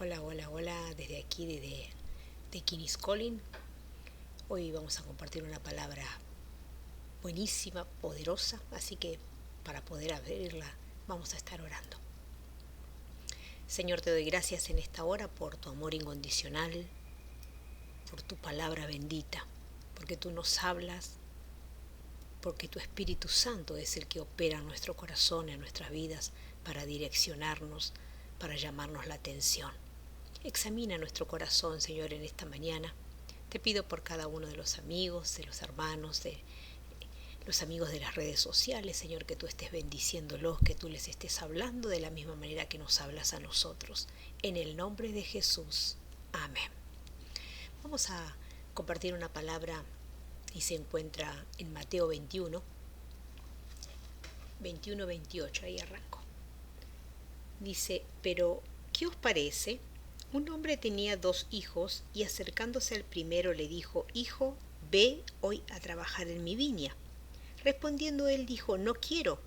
Hola, hola, hola, desde aquí, de Kinis Calling. Hoy vamos a compartir una palabra buenísima, poderosa, así que para poder abrirla vamos a estar orando. Señor, te doy gracias en esta hora por tu amor incondicional, por tu palabra bendita, porque tú nos hablas, porque tu Espíritu Santo es el que opera en nuestro corazón, en nuestras vidas, para direccionarnos, para llamarnos la atención. Examina nuestro corazón, Señor, en esta mañana. Te pido por cada uno de los amigos, de los hermanos, de los amigos de las redes sociales, Señor, que tú estés bendiciéndolos, que tú les estés hablando de la misma manera que nos hablas a nosotros. En el nombre de Jesús. Amén. Vamos a compartir una palabra y se encuentra en Mateo 21, 28, ahí arranco. Dice, pero, ¿qué os parece? Un hombre tenía 2 hijos y acercándose al primero le dijo, Hijo, ve hoy a trabajar en mi viña. Respondiendo él dijo, no quiero,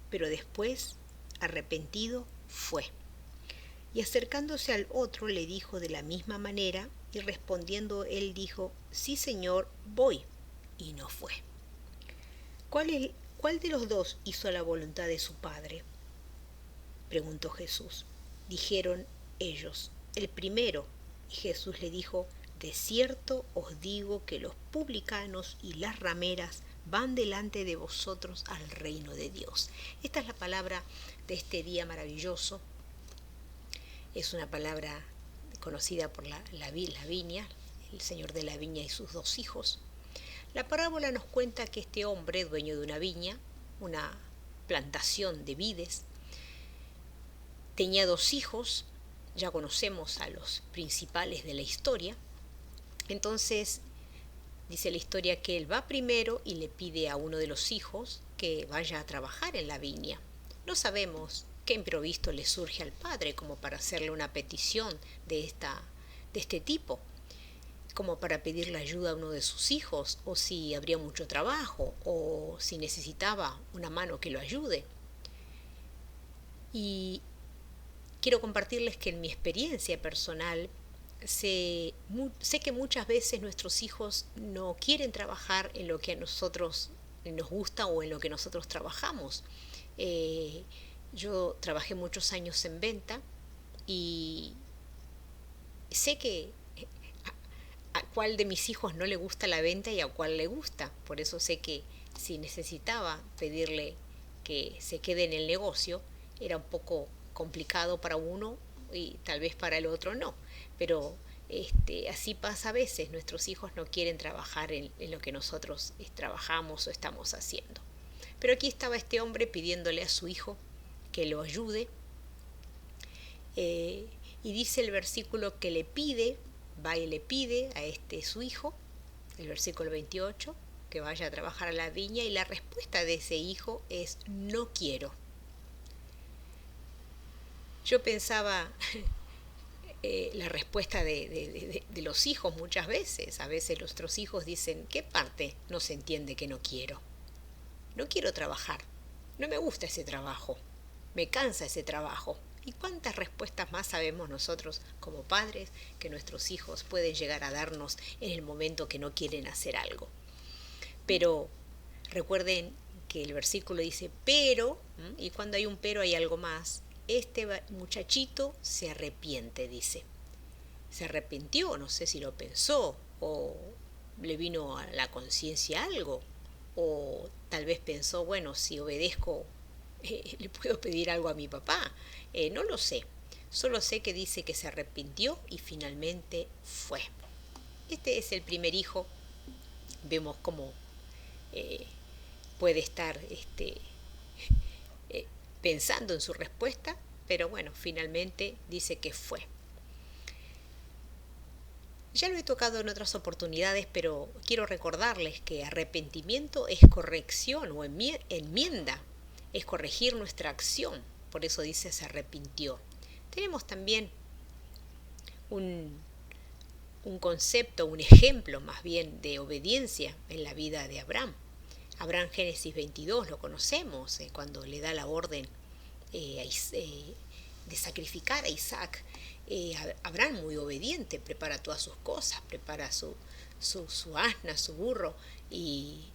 pero después, arrepentido, fue. Y acercándose al otro le dijo de la misma manera, y respondiendo él dijo, sí señor, voy, y no fue. ¿Cuál de los dos hizo la voluntad de su padre? Preguntó Jesús. Dijeron ellos, el primero. Y Jesús le dijo, de cierto os digo que los publicanos y las rameras van delante de vosotros al reino de Dios. Esta es la palabra de este día maravilloso. Es una palabra conocida por la viña, el señor de la viña y sus 2 hijos. La parábola nos cuenta que este hombre, dueño de una viña, una plantación de vides, tenía 2 hijos. Ya conocemos a los principales de la historia. Entonces dice la historia que él va primero y le pide a uno de los hijos que vaya a trabajar en la viña. No sabemos qué improviso le surge al padre como para hacerle una petición de este tipo, como para pedirle ayuda a uno de sus hijos, o si habría mucho trabajo, o si necesitaba una mano que lo ayude. Y quiero compartirles que en mi experiencia personal sé que muchas veces nuestros hijos no quieren trabajar en lo que a nosotros nos gusta o en lo que nosotros trabajamos. Eh, yo trabajé muchos años en venta y sé que a cuál de mis hijos no le gusta la venta y a cuál le gusta. Por eso sé que si necesitaba pedirle que se quede en el negocio, era un poco complicado para uno y tal vez para el otro no. Pero así pasa a veces, nuestros hijos no quieren trabajar en lo que nosotros trabajamos o estamos haciendo. Pero aquí estaba este hombre pidiéndole a su hijo que lo ayude, y dice el versículo que le pide, va y le pide a su hijo, el versículo 28, que vaya a trabajar a la viña, y la respuesta de ese hijo es no quiero. Yo pensaba la respuesta de los hijos muchas veces. A veces nuestros hijos dicen, ¿qué parte no se entiende que no quiero? No quiero trabajar, no me gusta ese trabajo, me cansa ese trabajo. ¿Y cuántas respuestas más sabemos nosotros como padres que nuestros hijos pueden llegar a darnos en el momento que no quieren hacer algo? Pero recuerden que el versículo dice pero, y cuando hay un pero hay algo más. Este muchachito se arrepiente, dice. Se arrepintió, no sé si lo pensó o le vino a la conciencia algo, o tal vez pensó, bueno, si obedezco, le puedo pedir algo a mi papá. No lo sé, solo sé que dice que se arrepintió y finalmente fue. Este es el primer hijo. Vemos cómo puede estar pensando en su respuesta, pero bueno, finalmente dice que fue. Ya lo he tocado en otras oportunidades, pero quiero recordarles que arrepentimiento es corrección o enmienda, es corregir nuestra acción. Por eso dice se arrepintió. Tenemos también un concepto, un ejemplo más bien de obediencia en la vida de Abraham. Abraham, Génesis 22, lo conocemos, cuando le da la orden de sacrificar a Isaac, Abraham, muy obediente, prepara todas sus cosas, prepara su asna, su burro y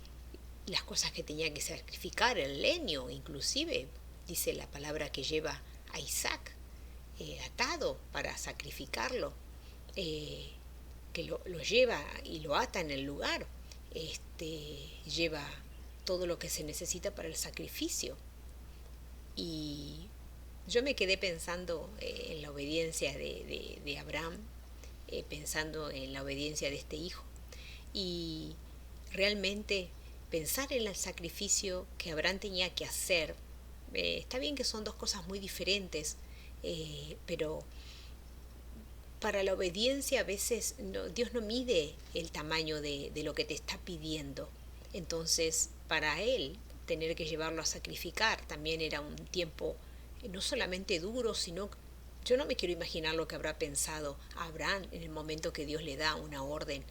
las cosas que tenía que sacrificar, el leño, inclusive dice la palabra que lleva a Isaac atado para sacrificarlo, que lo lleva y lo ata en el lugar, lleva todo lo que se necesita para el sacrificio. Y yo me quedé pensando en la obediencia de Abraham, pensando en la obediencia de este hijo. Y realmente pensar en el sacrificio que Abraham tenía que hacer, está bien que son dos cosas muy diferentes, pero para la obediencia a veces Dios no mide el tamaño de lo que te está pidiendo. Entonces, para él, tener que llevarlo a sacrificar también era un tiempo no solamente duro, sino yo no me quiero imaginar lo que habrá pensado Abraham en el momento que Dios le da una orden,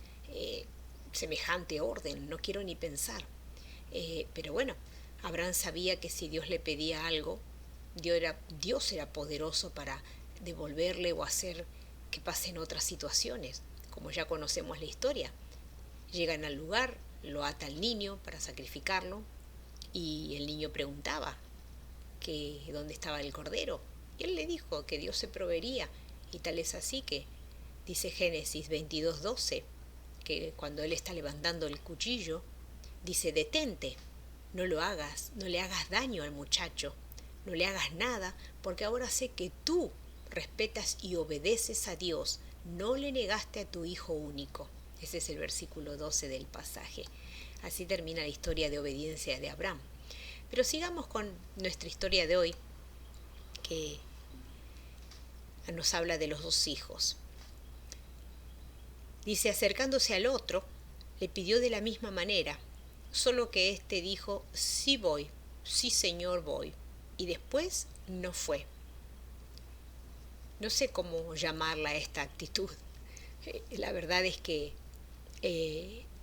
semejante orden, no quiero ni pensar. Pero bueno, Abraham sabía que si Dios le pedía algo, Dios era poderoso para devolverle o hacer que pasen otras situaciones, como ya conocemos la historia. Llegan al lugar, lo ata al niño para sacrificarlo y el niño preguntaba que dónde estaba el cordero. Y él le dijo que Dios se proveería, y tal es así que dice Génesis 22:12 que cuando él está levantando el cuchillo, dice: detente, no lo hagas, no le hagas daño al muchacho, no le hagas nada, porque ahora sé que tú respetas y obedeces a Dios, no le negaste a tu hijo único. Ese es el versículo 12 del pasaje. Así termina la historia de obediencia de Abraham. Pero sigamos con nuestra historia de hoy, que nos habla de los dos hijos. Dice: acercándose al otro, le pidió de la misma manera, solo que éste dijo: sí voy, sí señor voy, y después no fue. No sé cómo llamarla a esta actitud. La verdad es que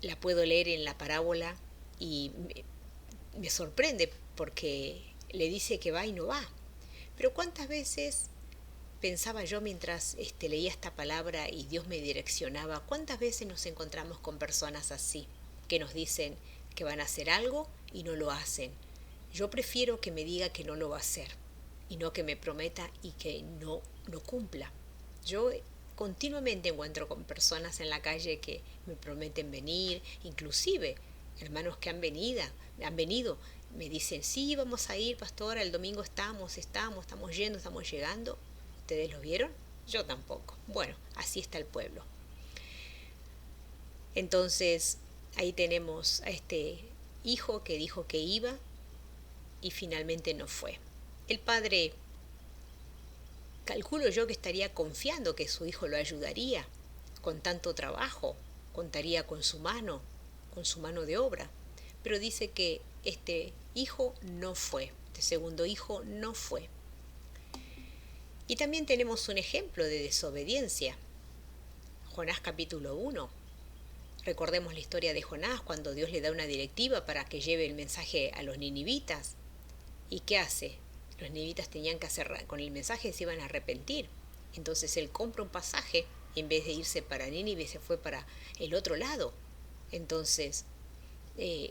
la puedo leer en la parábola y me sorprende porque le dice que va y no va. Pero ¿cuántas veces pensaba yo mientras leía esta palabra y Dios me direccionaba? ¿Cuántas veces nos encontramos con personas así, que nos dicen que van a hacer algo y no lo hacen? Yo prefiero que me diga que no lo va a hacer y no que me prometa y que no cumpla. Yo continuamente encuentro con personas en la calle que me prometen venir, inclusive hermanos que han venido, me dicen: sí, vamos a ir, pastora, el domingo estamos yendo, estamos llegando. ¿Ustedes lo vieron? Yo tampoco. Bueno, así está el pueblo. Entonces, ahí tenemos a este hijo que dijo que iba y finalmente no fue. El padre, calculo yo que estaría confiando que su hijo lo ayudaría con tanto trabajo, contaría con su mano de obra, pero dice que este hijo no fue, este segundo hijo no fue. Y también tenemos un ejemplo de desobediencia. Jonás capítulo 1. Recordemos la historia de Jonás cuando Dios le da una directiva para que lleve el mensaje a los ninivitas. ¿Y qué hace? Los ninivitas tenían que hacer, con el mensaje se iban a arrepentir. Entonces él compra un pasaje, en vez de irse para Nínive se fue para el otro lado. Entonces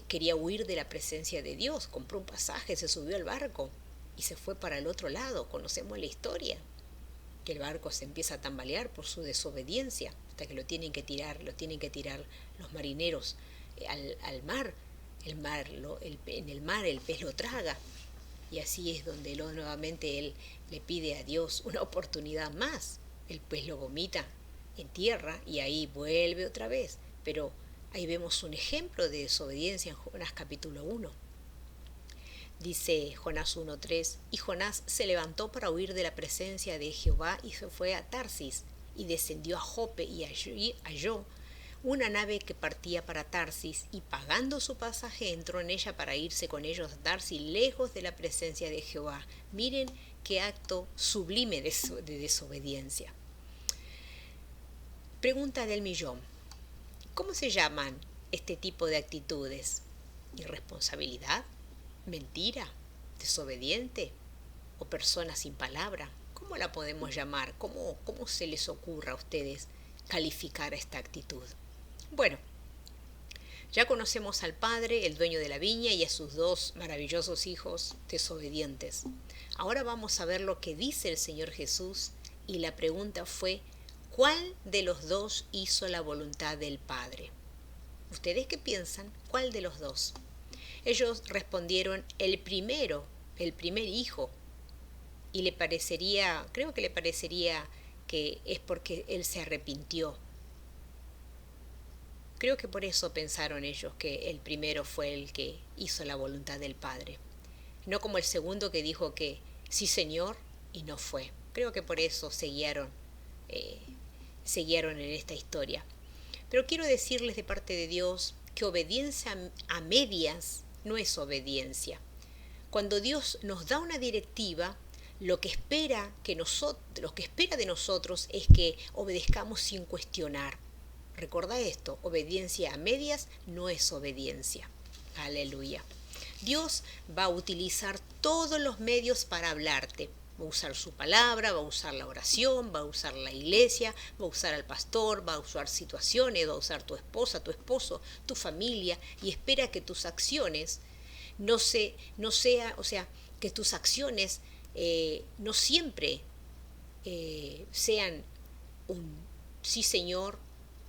quería huir de la presencia de Dios, compró un pasaje, se subió al barco y se fue para el otro lado. Conocemos la historia, que el barco se empieza a tambalear por su desobediencia, hasta que lo tienen que tirar los marineros al mar. En el mar el pez lo traga, y así es donde nuevamente él le pide a Dios una oportunidad más. El pez lo vomita en tierra y ahí vuelve otra vez. Pero ahí vemos un ejemplo de desobediencia en Jonás capítulo 1. Dice Jonás 1:3: y Jonás se levantó para huir de la presencia de Jehová y se fue a Tarsis y descendió a Jope y allí halló una nave que partía para Tarsis, y pagando su pasaje entró en ella para irse con ellos a Tarsis, lejos de la presencia de Jehová. Miren qué acto sublime de desobediencia. Pregunta del millón: ¿cómo se llaman este tipo de actitudes? ¿Irresponsabilidad? ¿Mentira? ¿Desobediente? ¿O persona sin palabra? ¿Cómo la podemos llamar? ¿Cómo se les ocurra a ustedes calificar esta actitud? Bueno, ya conocemos al padre, el dueño de la viña, y a sus dos maravillosos hijos desobedientes. Ahora vamos a ver lo que dice el Señor Jesús, y la pregunta fue, ¿cuál de los dos hizo la voluntad del Padre? ¿Ustedes qué piensan? ¿Cuál de los dos? Ellos respondieron, el primero, el primer hijo, y creo que le parecería que es porque él se arrepintió. Creo que por eso pensaron ellos que el primero fue el que hizo la voluntad del Padre. No como el segundo que dijo que sí, Señor, y no fue. Creo que por eso se guiaron en esta historia. Pero quiero decirles de parte de Dios que obediencia a medias no es obediencia. Cuando Dios nos da una directiva, lo que espera de nosotros es que obedezcamos sin cuestionar. Recuerda esto, obediencia a medias no es obediencia. Aleluya. Dios va a utilizar todos los medios para hablarte. Va a usar su palabra, va a usar la oración, va a usar la iglesia, va a usar al pastor, va a usar situaciones, va a usar tu esposa, tu esposo, tu familia, y espera que tus acciones que tus acciones no siempre sean un sí, Señor,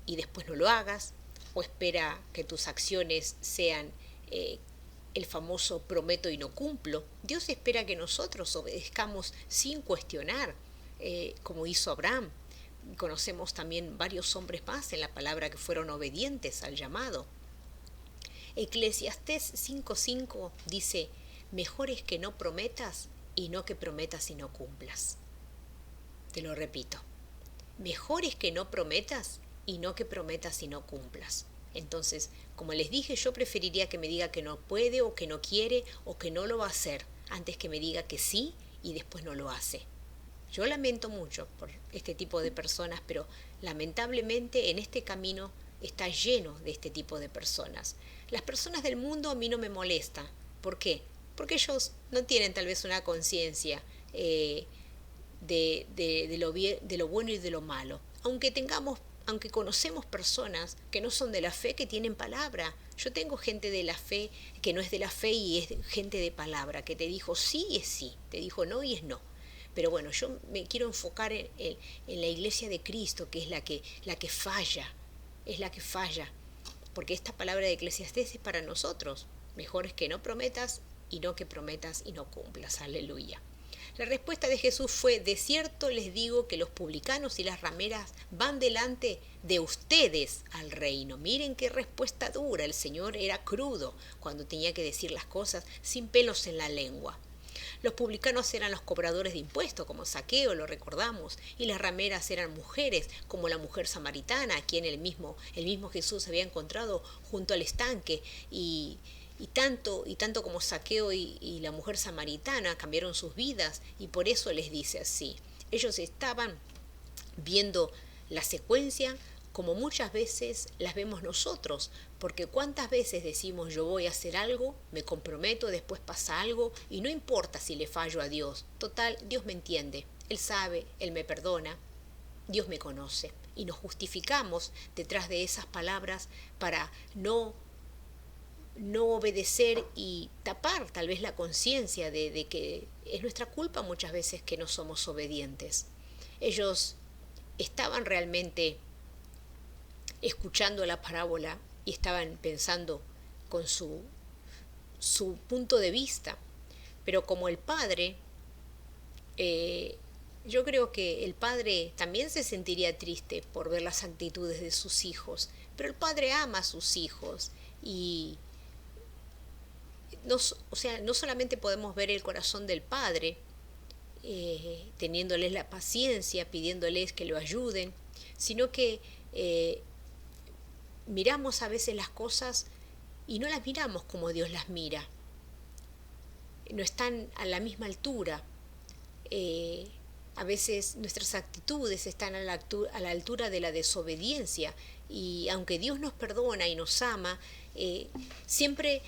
y después no lo hagas, o espera que tus acciones sean el famoso prometo y no cumplo. Dios espera que nosotros obedezcamos sin cuestionar, como hizo Abraham. Conocemos también varios hombres más en la palabra que fueron obedientes al llamado. Eclesiastés 5:5 dice, mejor es que no prometas y no que prometas y no cumplas. Te lo repito, mejor es que no prometas y no que prometas y no cumplas. Entonces, como les dije, yo preferiría que me diga que no puede o que no quiere o que no lo va a hacer, antes que me diga que sí y después no lo hace. Yo lamento mucho por este tipo de personas, pero lamentablemente en este camino está lleno de este tipo de personas. Las personas del mundo a mí no me molestan. ¿Por qué? Porque ellos no tienen tal vez una conciencia de lo bueno y de lo malo. Aunque conocemos personas que no son de la fe, que tienen palabra. Yo tengo gente de la fe que no es de la fe y es gente de palabra, que te dijo sí y es sí, te dijo no y es no. Pero bueno, yo me quiero enfocar en la iglesia de Cristo, que es la que falla, es la que falla. Porque esta palabra de Eclesiastés es para nosotros. Mejor es que no prometas y no que prometas y no cumplas. Aleluya. La respuesta de Jesús fue, de cierto les digo que los publicanos y las rameras van delante de ustedes al reino. Miren qué respuesta dura. El Señor era crudo cuando tenía que decir las cosas sin pelos en la lengua. Los publicanos eran los cobradores de impuestos, como Zaqueo, lo recordamos, y las rameras eran mujeres, como la mujer samaritana, a quien el mismo Jesús había encontrado junto al estanque, y tanto como Zaqueo y la mujer samaritana cambiaron sus vidas, y por eso les dice así. Ellos estaban viendo la secuencia como muchas veces las vemos nosotros, porque cuántas veces decimos yo voy a hacer algo, me comprometo, después pasa algo y no importa si le fallo a Dios, total, Dios me entiende, Él sabe, Él me perdona, Dios me conoce, y nos justificamos detrás de esas palabras para no obedecer y tapar tal vez la conciencia de que es nuestra culpa muchas veces que no somos obedientes. Ellos estaban realmente escuchando la parábola y estaban pensando con su punto de vista, pero como el padre, yo creo que el padre también se sentiría triste por ver las actitudes de sus hijos, pero el padre ama a sus hijos y no solamente podemos ver el corazón del padre, teniéndoles la paciencia, pidiéndoles que lo ayuden, sino que miramos a veces las cosas y no las miramos como Dios las mira. No están a la misma altura. A veces nuestras actitudes están a la altura de la desobediencia, y aunque Dios nos perdona y nos ama, siempre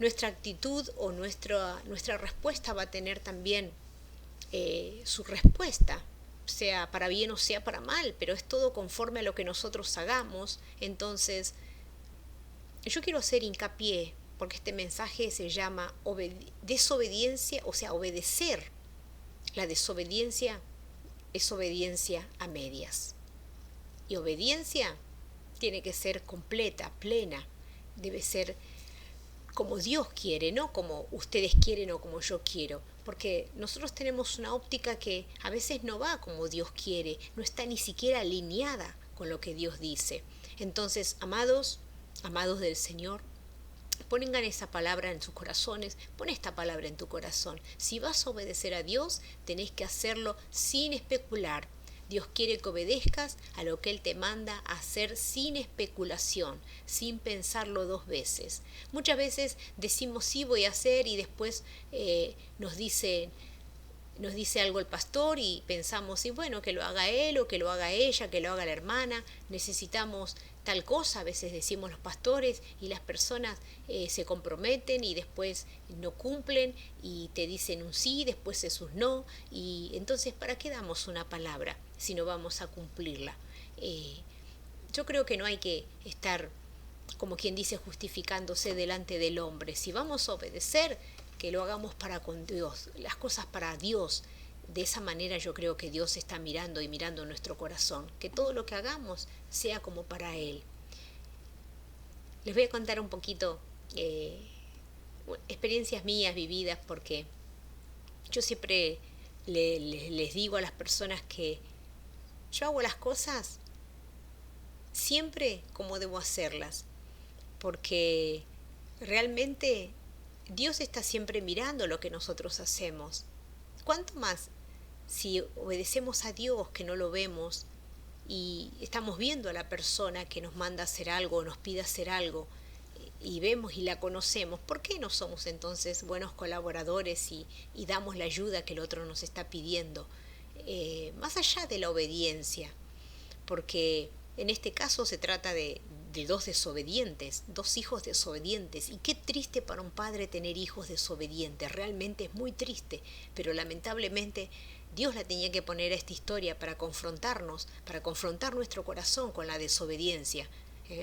nuestra actitud o nuestra respuesta va a tener también su respuesta, sea para bien o sea para mal, pero es todo conforme a lo que nosotros hagamos. Entonces, yo quiero hacer hincapié, porque este mensaje se llama desobediencia, o sea, obedecer. La desobediencia es obediencia a medias. Y obediencia tiene que ser completa, plena. Debe ser como Dios quiere, no como ustedes quieren o como yo quiero. Porque nosotros tenemos una óptica que a veces no va como Dios quiere, no está ni siquiera alineada con lo que Dios dice. Entonces, amados, amados del Señor, pongan esa palabra en sus corazones, pon esta palabra en tu corazón. Si vas a obedecer a Dios, tenés que hacerlo sin especular. Dios quiere que obedezcas a lo que Él te manda a hacer sin especulación, sin pensarlo dos veces. Muchas veces decimos sí voy a hacer y después nos dice algo el pastor y pensamos, y bueno, que lo haga él o que lo haga ella, que lo haga la hermana, necesitamos tal cosa, a veces decimos los pastores y las personas se comprometen y después no cumplen y te dicen un sí, después es un no, y entonces ¿para qué damos una palabra si no vamos a cumplirla? Yo creo que no hay que estar, como quien dice, justificándose delante del hombre. Si vamos a obedecer, que lo hagamos para con Dios, las cosas para Dios. De esa manera yo creo que Dios está mirando y mirando nuestro corazón, que todo lo que hagamos sea como para Él. Les voy a contar un poquito experiencias mías vividas, porque yo siempre les digo a las personas que yo hago las cosas siempre como debo hacerlas, porque realmente Dios está siempre mirando lo que nosotros hacemos. ¿Cuánto más si obedecemos a Dios, que no lo vemos, y estamos viendo a la persona que nos manda a hacer algo o nos pide hacer algo, y vemos y la conocemos? ¿Por qué no somos entonces buenos colaboradores y damos la ayuda que el otro nos está pidiendo? Más allá de la obediencia, porque en este caso se trata de dos desobedientes, dos hijos desobedientes. Y qué triste para un padre tener hijos desobedientes, realmente es muy triste, pero lamentablemente Dios la tenía que poner a esta historia para confrontarnos, para confrontar nuestro corazón con la desobediencia.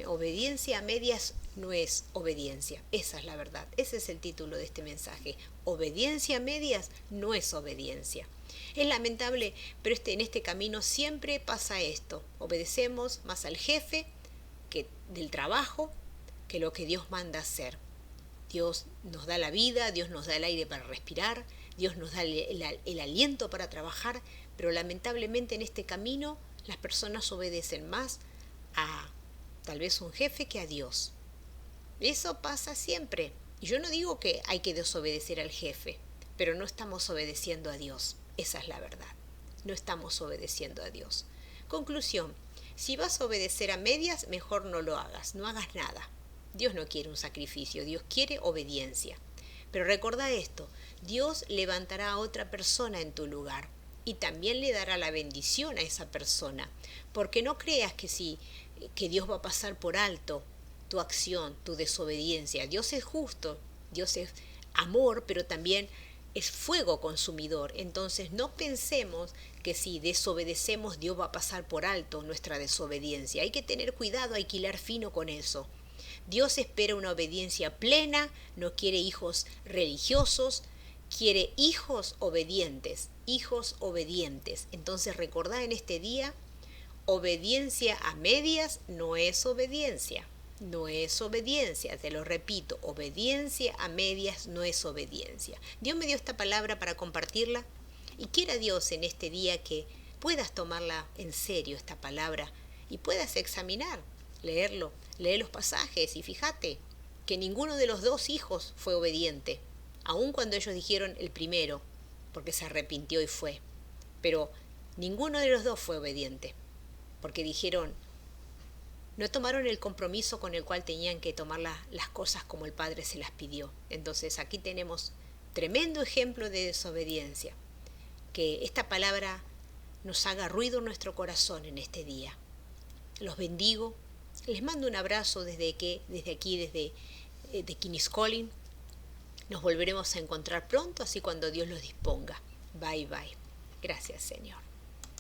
Obediencia a medias no es obediencia, esa es la verdad, ese es el título de este mensaje. Obediencia a medias no es obediencia. Es lamentable, pero en este camino siempre pasa esto. Obedecemos más al jefe que del trabajo que lo que Dios manda hacer. Dios nos da la vida, Dios nos da el aire para respirar, Dios nos da el aliento para trabajar, pero lamentablemente en este camino las personas obedecen más a tal vez un jefe que a Dios. Eso pasa siempre. Y yo no digo que hay que desobedecer al jefe, pero no estamos obedeciendo a Dios. Esa es la verdad. No estamos obedeciendo a Dios. Conclusión. Si vas a obedecer a medias, mejor no lo hagas. No hagas nada. Dios no quiere un sacrificio. Dios quiere obediencia. Pero recuerda esto. Dios levantará a otra persona en tu lugar. Y también le dará la bendición a esa persona. Porque no creas que Dios va a pasar por alto tu acción, tu desobediencia. Dios es justo. Dios es amor, pero también es fuego consumidor. Entonces no pensemos que si desobedecemos Dios va a pasar por alto nuestra desobediencia. Hay que tener cuidado, hay que hilar fino con eso. Dios espera una obediencia plena, no quiere hijos religiosos, quiere hijos obedientes, hijos obedientes. Entonces recordá en este día, obediencia a medias no es obediencia. No es obediencia, te lo repito, obediencia a medias no es obediencia. Dios me dio esta palabra para compartirla y quiera Dios en este día que puedas tomarla en serio esta palabra y puedas examinar, leer los pasajes y fíjate que ninguno de los dos hijos fue obediente, aun cuando ellos dijeron el primero, porque se arrepintió y fue, pero ninguno de los dos fue obediente, porque dijeron, no tomaron el compromiso con el cual tenían que tomar las cosas como el Padre se las pidió. Entonces aquí tenemos tremendo ejemplo de desobediencia. Que esta palabra nos haga ruido en nuestro corazón en este día. Los bendigo. Les mando un abrazo desde aquí, desde Kiniscolin. Nos volveremos a encontrar pronto, así cuando Dios los disponga. Bye, bye. Gracias, Señor.